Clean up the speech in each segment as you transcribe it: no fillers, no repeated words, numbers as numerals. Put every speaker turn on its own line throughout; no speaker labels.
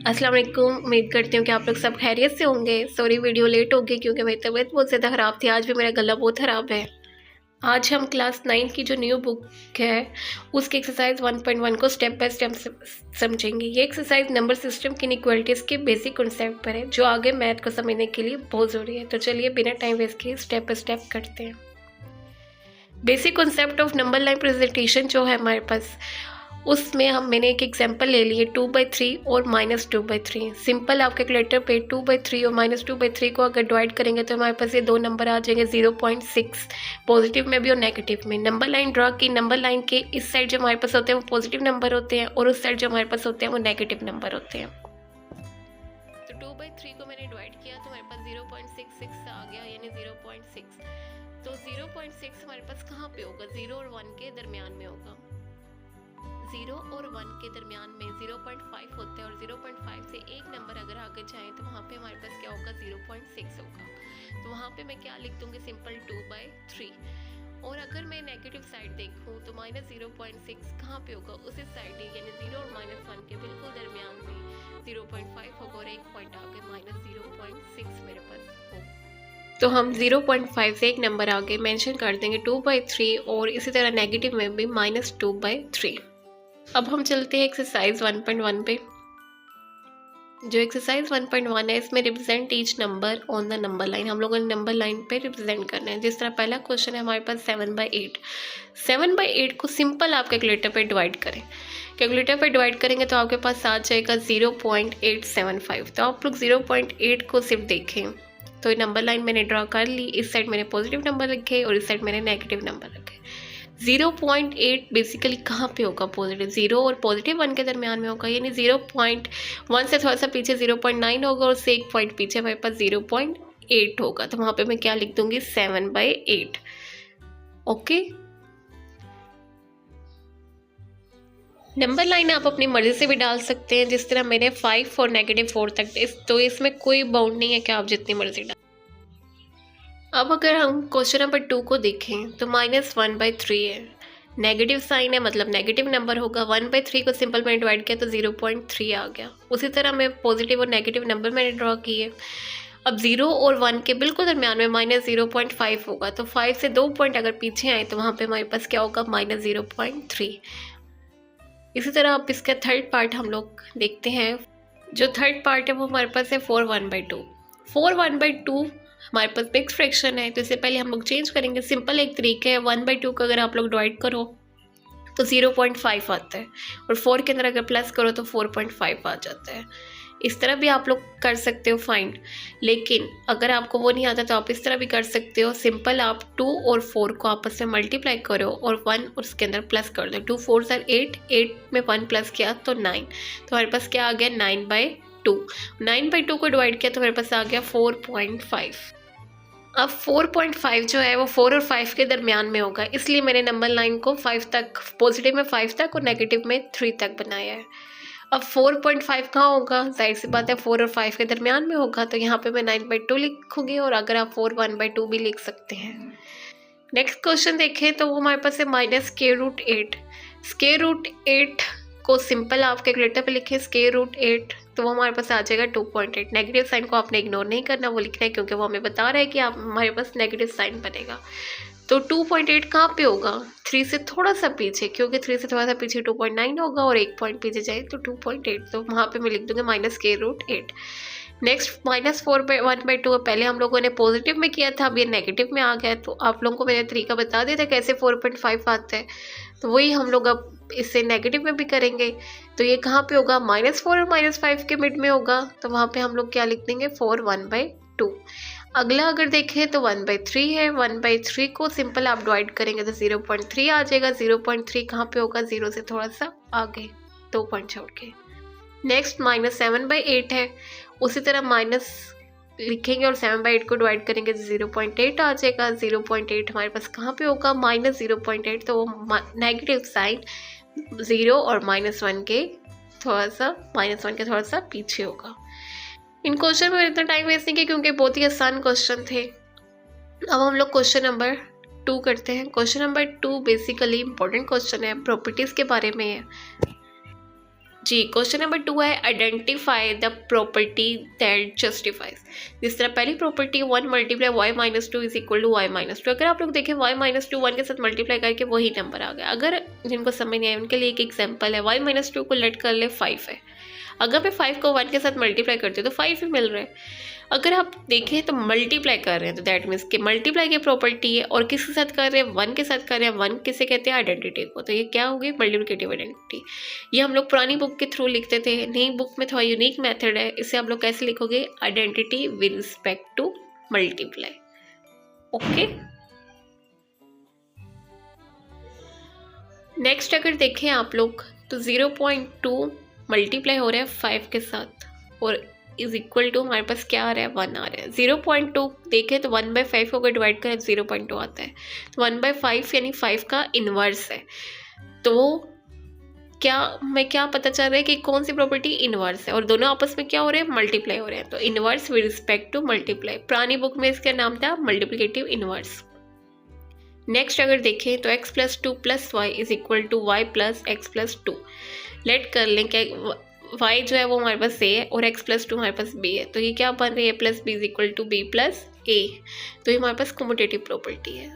अस्सलाम वालेकुम। उम्मीद करती हूँ कि आप लोग सब खैरियत से होंगे। सॉरी वीडियो लेट हो गई क्योंकि मेरी तबीयत बहुत ज़्यादा ख़राब थी। आज भी मेरा गला बहुत ख़राब है। आज हम क्लास 9 की जो न्यू बुक है उसकी एक्सरसाइज 1.1 को स्टेप बाय स्टेप समझेंगे। ये एक्सरसाइज नंबर सिस्टम की इनइक्वालिटीज़ के बेसिक कॉन्सेप्ट पर है जो आगे मैथ को समझने के लिए बहुत ज़रूरी है। तो चलिए बिना टाइम वेस्ट किए स्टेप बाय स्टेप करते हैं। Basic concept of number line presentation जो है हमारे पास, उसमें मैंने एक एग्जांपल ले लिए 2/3 और -2/3। सिंपल आप कैलकुलेटर पे 2/3 और -2/3 को अगर डिवाइड करेंगे तो हमारे पास ये दो नंबर आ जाएंगे 0.6, पॉजिटिव में भी और नेगेटिव में। नंबर लाइन ड्रा की, नंबर लाइन के इस साइड जो हमारे पास होते हैं वो पॉजिटिव नंबर होते हैं और उस साइड जो हमारे पास होते हैं वो नेगेटिव नंबर होते हैं। तो 2/3 को मैंने डिवाइड किया तो हमारे पास 0.66 आ गया, यानी 0.6। तो 0.6 हमारे पास कहाँ पे होगा? 0 और 1 के दरमियान में होगा। 0 और 1 के दरमियान में 0.5 होते हैं और 0.5 से एक नंबर अगर आगे जाए तो वहाँ पे हमारे पास क्या होगा? 0.6 होगा। तो वहाँ पे मैं क्या लिख दूँगी? सिंपल 2/3। और अगर मैं नेगेटिव साइड देखूँ तो -0.6 कहाँ पे होगा? उसी साइड ही, यानी 0 और -1 के बिल्कुल दरमियान में 0.5 होगा और एक पॉइंट आगे -0.6 मेरे पास होगा। तो हम 0.5 से एक नंबर आगे मेंशन कर देंगे 2/3 और इसी तरह नेगेटिव में भी -2/3। अब हम चलते हैं एक्सरसाइज 1.1 पे। जो एक्सरसाइज 1.1 है इसमें represent each number on the number line. हम लोगों ने नंबर लाइन पे रिप्रेजेंट करना है। जिस तरह पहला क्वेश्चन है हमारे पास 7/8। 7/8 को सिंपल आप कैलकुलेटर पे डिवाइड करें। कैलकुलेटर पे डिवाइड करेंगे तो आपके पास आ जाएगा 0.875। तो आप लोग 0.8 को सिर्फ देखें तो नंबर लाइन मैंने ड्रा कर ली। इस साइड मैंने पॉजिटिव नंबर रखे और इस साइड मैंने नेगेटिव नंबर रखे। 0.8 बेसिकली कहाँ पे होगा? पॉजिटिव 0 और पॉजिटिव 1 के दरमियान में होगा, यानी 0.1 से थोड़ा सा पीछे 0.9 होगा और से एक पॉइंट पीछे हमारे पास 0.8 होगा। तो वहाँ पे मैं क्या लिख दूंगी? 7/8। ओके। नंबर लाइन आप अपनी मर्जी से भी डाल सकते हैं। जिस तरह मैंने 5 और -4 तक, तो इसमें कोई बाउंड नहीं है कि आप जितनी मर्जी डाल। अब अगर हम क्वेश्चन नंबर 2 को देखें तो -1/3 है, नेगेटिव साइन है मतलब नेगेटिव नंबर होगा। 1/3 को सिंपल मैंने डिवाइड किया तो 0.3 आ गया। उसी तरह मैं पॉजिटिव और नेगेटिव नंबर मैंने ड्रॉ किए। अब 0 और 1 के बिल्कुल दरमियान में -0.5 होगा। तो 5 से 2 पॉइंट अगर पीछे आए तो वहाँ पे हमारे पास क्या होगा? -0.3। इसी तरह अब इसका थर्ड पार्ट हम लोग देखते हैं। जो थर्ड पार्ट है वो हमारे पास है 4/1/2। 4/1/2 हमारे पास मिक्स फ्रैक्शन है तो इससे पहले हम लोग चेंज करेंगे। सिंपल एक तरीका है, 1/2 को अगर आप लोग डिवाइड करो तो 0.5 आता है और 4 के अंदर अगर प्लस करो तो 4.5 आ जाता है। इस तरह भी आप लोग कर सकते हो फाइंड, लेकिन अगर आपको वो नहीं आता तो आप इस तरह भी कर सकते हो। सिंपल आप 2 और 4 को आपस में मल्टीप्लाई करो और 1 उसके अंदर प्लस कर दो। 2 4 8, 8 में 1 प्लस किया तो 9। तो हमारे पास क्या आ गया? 9/2। 9/2 को डिवाइड किया तो हमारे पास आ गया 4.5। अब 4.5 जो है वो 4 और 5 के दरमियान में होगा, इसलिए मैंने नंबर लाइन को 5 तक, पॉजिटिव में 5 तक और नेगेटिव में 3 तक बनाया है। अब 4.5 कहाँ होगा? जाहिर सी बात है 4 और 5 के दरमियान में होगा। तो यहाँ पे मैं 9/2 लिखूंगी और अगर आप 4/1/2 भी लिख सकते हैं। नेक्स्ट क्वेश्चन देखें तो वो हमारे पास है -√8। √8 को सिंपल आप कैलकुलेटर पे लिखें √8 तो वो हमारे पास आ जाएगा 2.8। नेगेटिव साइन को आपने इग्नोर नहीं करना, वो लिखना है क्योंकि वो हमें बता रहा है कि आप हमारे पास नेगेटिव साइन बनेगा। तो 2.8 कहाँ पे होगा? 3 से थोड़ा सा पीछे, क्योंकि 3 से थोड़ा सा पीछे 2.9 होगा और एक पॉइंट पीछे जाए तो 2.8। तो वहाँ पे मैं लिख दूंगी -√8। नेक्स्ट -4/1/2 पहले हम लोगों ने पॉजिटिव में किया था, अब ये नेगेटिव में आ गया। तो आप लोगों को मैंने तरीका बता दिया था कैसे 4.5 आता है, तो वही हम लोग अब इससे नेगेटिव में भी करेंगे। तो ये कहाँ पे होगा? -4 और -5 के मिड में होगा। तो वहाँ पे हम लोग क्या लिख देंगे? 4/1/2। अगला अगर देखें तो 1/3 है। 1/3 को सिंपल आप डिवाइड करेंगे तो 0.3 आ जाएगा। 0.3 कहाँ पे होगा? 0 से थोड़ा सा आगे 2 पॉइंट छोड़ के। नेक्स्ट -7/8 है, उसी तरह माइनस लिखेंगे और 7/8 को डिवाइड करेंगे तो 0.8 आ जाएगा। 0.8 हमारे पास कहाँ पे होगा? -0.8। तो वो नेगेटिव साइन 0 और -1 के थोड़ा सा पीछे होगा। इन क्वेश्चन में इतना टाइम वेस्ट नहीं किया क्योंकि बहुत ही आसान क्वेश्चन थे। अब हम लोग क्वेश्चन नंबर 2 करते हैं। Question number 2 basically important question है, प्रॉपर्टीज़ के बारे में है। जी, क्वेश्चन नंबर 2 है identify the property that justifies. जिस तरह पहली property 1 multiply y minus two is equal to y minus two. अगर आप लोग देखें वाई माइनस टू 1 के साथ मल्टीप्लाई करके वही नंबर आ गया। अगर जिनको समझ नहीं आया उनके लिए एक एग्जाम्पल है, वाई माइनस टू को लेट कर ले 5 है। अगर मैं 5 को 1 के साथ मल्टीप्लाई करती हूँ तो 5 ही मिल रहा है। अगर आप देखें तो मल्टीप्लाई कर रहे हैं तो दैट मीन्स कि मल्टीप्लाई की प्रॉपर्टी है और किसके साथ कर रहे हैं, 1 के साथ कर रहे हैं। 1 किसे कहते हैं, आइडेंटिटी को। तो ये क्या होगी, मल्टीप्लिकेटिव आइडेंटिटी। ये हम लोग पुरानी बुक के थ्रू लिखते थे, नई बुक में थोड़ा यूनिक मेथड है। इसे आप लोग कैसे लिखोगे, identity with respect to multiply. Okay, next अगर देखें आप लोग तो 0.2 मल्टीप्लाई हो रहा है 5 के साथ और इज इक्वल टू हमारे पास क्या आ रहा है, 1 आ रहा है। 0.2 देखें तो 1/5 को अगर डिवाइड करें 0.2 आता है। तो 1/5 यानी 5 का इन्वर्स है। तो क्या पता चल रहा है कि कौन सी प्रॉपर्टी इन्वर्स है और दोनों आपस में क्या हो रहे हैं, मल्टीप्लाई हो रहे हैं। तो inverse with respect to multiply, पुरानी बुक में इसका नाम था मल्टीप्लिकेटिव इन्वर्स। नेक्स्ट अगर देखें तो x + 2 + y is equal to y + x + 2। Let कर लें कि y जो है वो हमारे पास a है और x + 2 हमारे पास b है। तो ये क्या बन रही है, a + b is equal to b + a। तो ये हमारे पास कम्यूटेटिव प्रॉपर्टी है।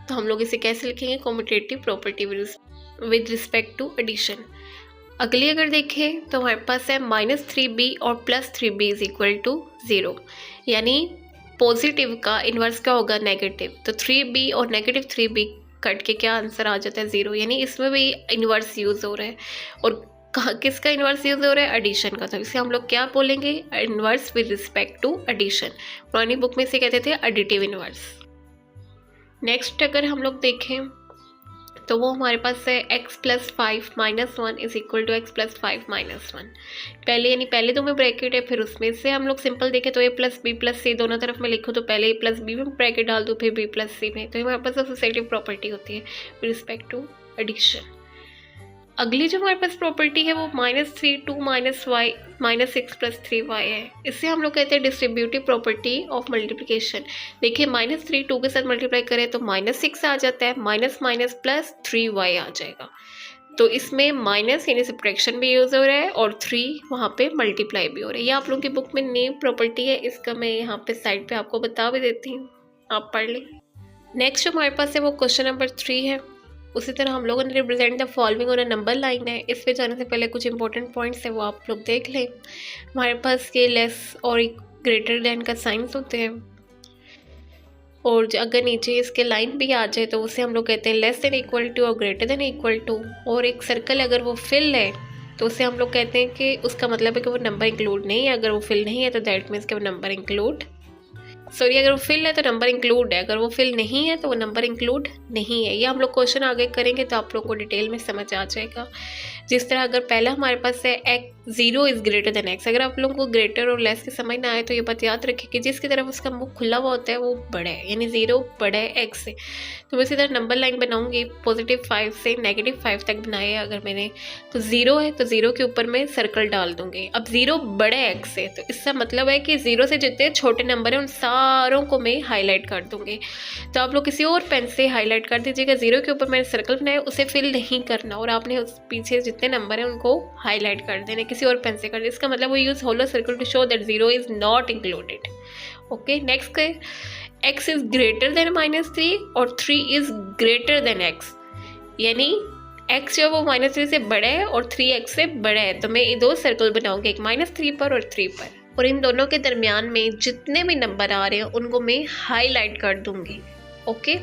तो हम लोग इसे कैसे लिखेंगे, commutative property with respect to addition. अगली अगर देखें तो हमारे पास है -3b और +3b इज इक्वल टू 0। यानी पॉजिटिव का इन्वर्स क्या होगा, नेगेटिव। तो 3b और -3b कट के क्या आंसर आ जाता है, 0। यानी इसमें भी इन्वर्स यूज़ हो रहा है और किसका इन्वर्स यूज हो रहा है, एडिशन का। तो इसे हम लोग क्या बोलेंगे, inverse with respect to addition. पुरानी बुक में इसे कहते थे एडिटिव इन्वर्स। नेक्स्ट अगर हम लोग देखें तो वो हमारे पास है x + 5 - 1 is equal to x + 5 - 1। पहले दो में ब्रैकेट है, फिर उसमें से हम लोग सिंपल देखें तो a + b + c दोनों तरफ में लिखो तो पहले a + b में ब्रैकेट डाल दो फिर b + c में। तो हमारे पास एसोसिएटिव प्रॉपर्टी होती है विद रिस्पेक्ट टू एडिशन। अगली जो हमारे पास प्रॉपर्टी है वो -3 2 - 6 + 3y है। इससे हम लोग कहते हैं डिस्ट्रीब्यूटिव प्रॉपर्टी ऑफ मल्टीप्लिकेशन। देखिए -3 2 के साथ मल्टीप्लाई करें तो -6 आ जाता है, माइनस + 3y आ जाएगा। तो इसमें माइनस यानी सब्ट्रैक्शन भी यूज़ हो रहा है और 3 वहाँ पे मल्टीप्लाई भी हो रहा है। ये आप लोगों की बुक में नेम प्रॉपर्टी है, इसका मैं यहाँ पे साइड पे आपको बता भी देती हूँ, आप पढ़ लें। नेक्स्ट जो हमारे पास है वो क्वेश्चन नंबर 3 है। उसी तरह हम लोगों ने रिप्रेजेंट द फॉलोइंग और नंबर लाइन है। इस पे जाने से पहले कुछ इंपॉर्टेंट पॉइंट्स है वो आप लोग देख लें। हमारे पास ये लेस और ग्रेटर देन का साइंस होते हैं और अगर नीचे इसके लाइन भी आ जाए तो उसे हम लोग कहते हैं लेस देन इक्वल टू और ग्रेटर देन इक्वल टू। और एक सर्कल अगर वो फिल है तो उसे हम लोग कहते हैं कि उसका मतलब है कि वो नंबर इंक्लूड नहीं है। अगर वो फिल नहीं है तो दैट मीन्स कि वो नंबर इंक्लूड अगर वो फिल है तो नंबर इंक्लूड है, अगर वो फिल नहीं है तो वो नंबर इंक्लूड नहीं है। ये हम लोग क्वेश्चन आगे करेंगे तो आप लोग को डिटेल में समझ आ जाएगा। जिस तरह अगर पहला हमारे पास है x 0 is greater than x। अगर आप लोगों को ग्रेटर और लेस की समझ ना आए तो ये बात याद रखें कि जिसकी तरफ उसका मुंह खुला हुआ होता है वो बड़ा है, यानी 0 बड़ा है x से। तो मैं इसी तरह नंबर लाइन बनाऊंगी +5 से -5 तक बनाए अगर मैंने, तो 0 है तो 0 के ऊपर मैं सर्कल डाल दूंगी। अब 0 बड़ा है x से, तो इसका मतलब है कि 0 से जितने छोटे नंबर हैं उन सारों को मैं हाईलाइट कर दूंगी। तो आप लोग किसी और पेन से हाईलाइट कर दीजिएगा। 0 के ऊपर मैंने सर्कल बनाया, उसे फिल नहीं करना और आपने उस पीछे जितने नंबर हैं उनको हाईलाइट कर देने, किसी और पेन से कर दें। इसका मतलब वो use hollow circle to show that 0 is not included. Okay, next x is greater than -3 और 3 इज ग्रेटर देन x, यानी x जो वो -3 से बड़ा है और 3x से बड़ा है। तो मैं ये दो सर्कल बनाऊंगी, एक -3 पर और 3 पर, और इन दोनों के दरमियान में जितने भी नंबर आ रहे हैं उनको मैं हाईलाइट कर दूंगी। ओके,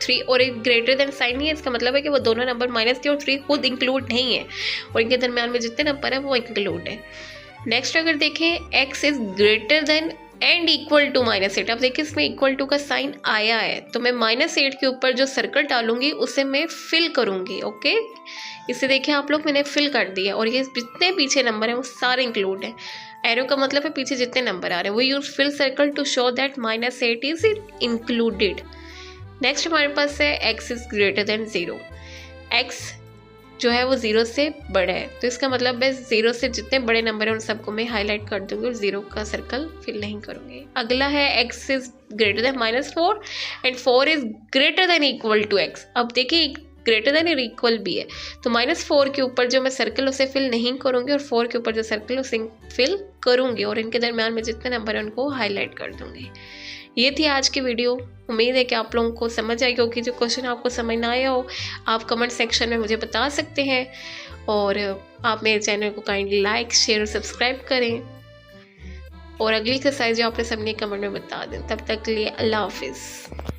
3 और एक ग्रेटर देन साइन नहीं है, इसका मतलब है कि वो दोनों नंबर -3 और 3 खुद इंक्लूड नहीं है और इनके दरमियान में जितने नंबर है वो इंक्लूड है। नेक्स्ट अगर देखें x is greater than and equal to -8। अब देखिए इसमें इक्वल टू का साइन आया है तो मैं -8 के ऊपर जो सर्कल डालूंगी उसे मैं फिल करूंगी। ओके, इसे देखिए आप लोग, मैंने फिल कर दिया और ये जितने पीछे नंबर हैं वो सारे इंक्लूड हैं। एरो का मतलब है पीछे जितने नंबर आ रहे हैं। वो use fill circle to show that -8 is included. Next हमारे पास है x is greater than 0। x जो है वो 0 से बड़ा है, तो इसका मतलब है 0 से जितने बड़े नंबर हैं उन सबको मैं हाईलाइट कर दूंगी और 0 का सर्कल फिल नहीं करूंगी। अगला है x is greater than -4 and 4 is greater than equal to x। अब देखिए ग्रेटर देन और इक्वल भी है। तो -4 के ऊपर जो मैं सर्कल उसे फिल नहीं करूँगी और 4 के ऊपर जो सर्कल उसे फिल करूँगी और इनके दरमियान में जितने नंबर हैं उनको हाईलाइट कर दूँगी। ये थी आज की वीडियो। उम्मीद है कि आप लोगों को समझ आई होगी। जो क्वेश्चन आपको समझ ना आया हो आप कमेंट सेक्शन में मुझे बता सकते हैं और आप मेरे चैनल को काइंडली लाइक शेयर और सब्सक्राइब करें और अगली एक्सरसाइज जो आपने सबने कमेंट में बता दें। तब तक के लिए अल्लाह हाफिज़।